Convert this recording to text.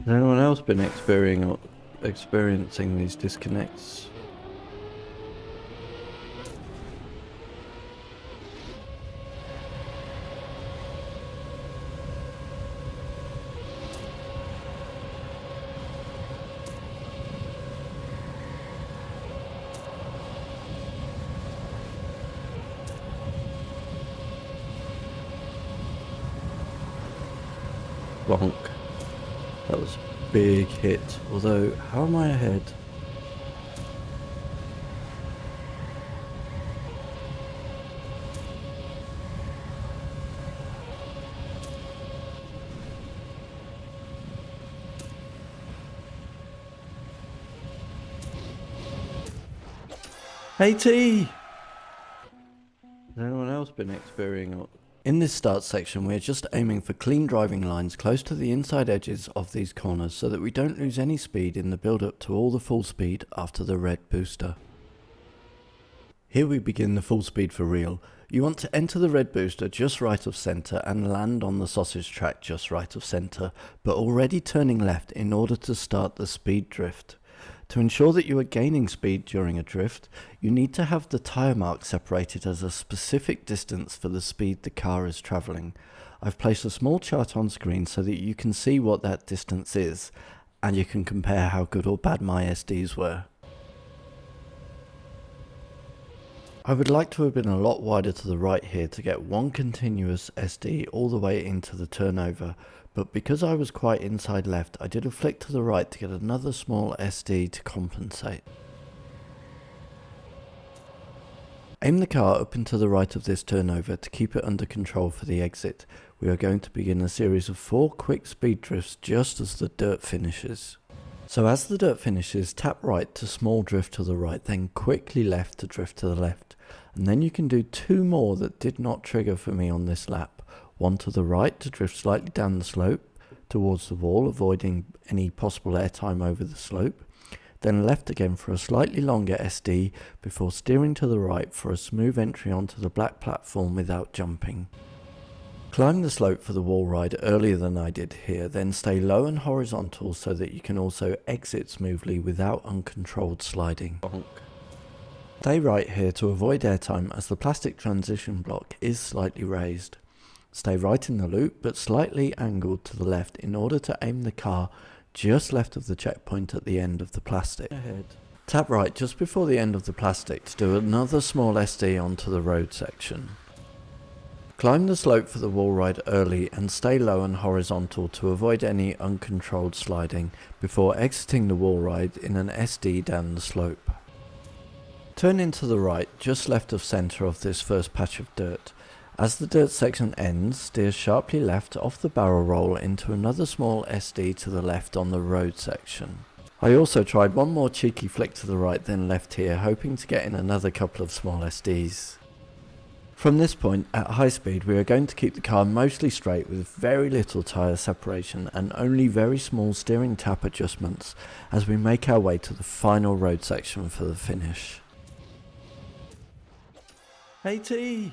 Has anyone else been experiencing these disconnects? Bonk. That was a big hit. Although, how am I ahead? Hey T! Has anyone else been experiencing? In this start section, we're just aiming for clean driving lines close to the inside edges of these corners so that we don't lose any speed in the build up to all the full speed after the red booster. Here we begin the full speed for real. You want to enter the red booster just right of centre and land on the sausage track just right of centre, but already turning left in order to start the speed drift. To ensure that you are gaining speed during a drift, you need to have the tyre mark separated as a specific distance for the speed the car is travelling. I've placed a small chart on screen so that you can see what that distance is, and you can compare how good or bad my SDs were. I would like to have been a lot wider to the right here to get one continuous SD all the way into the turnover, but because I was quite inside left, I did a flick to the right to get another small SD to compensate. Aim the car up and to the right of this turnover to keep it under control for the exit. We are going to begin a series of 4 quick speed drifts just as the dirt finishes. So as the dirt finishes, tap right to small drift to the right, then quickly left to drift to the left. And then you can do 2 more that did not trigger for me on this lap. One to the right to drift slightly down the slope towards the wall, avoiding any possible airtime over the slope. Then left again for a slightly longer SD before steering to the right for a smooth entry onto the black platform without jumping. Climb the slope for the wall ride earlier than I did here, then stay low and horizontal so that you can also exit smoothly without uncontrolled sliding. Bonk. Stay right here to avoid airtime as the plastic transition block is slightly raised. Stay right in the loop but slightly angled to the left in order to aim the car just left of the checkpoint at the end of the plastic. Ahead. Tap right just before the end of the plastic to do another small SD onto the road section. Climb the slope for the wall ride early and stay low and horizontal to avoid any uncontrolled sliding before exiting the wall ride in an SD down the slope. Turn into the right just left of centre of this first patch of dirt. As the dirt section ends, steer sharply left off the barrel roll into another small SD to the left on the road section. I also tried one more cheeky flick to the right then left here, hoping to get in another couple of small SDs. From this point, at high speed, we are going to keep the car mostly straight with very little tyre separation and only very small steering tap adjustments as we make our way to the final road section for the finish. Hey T!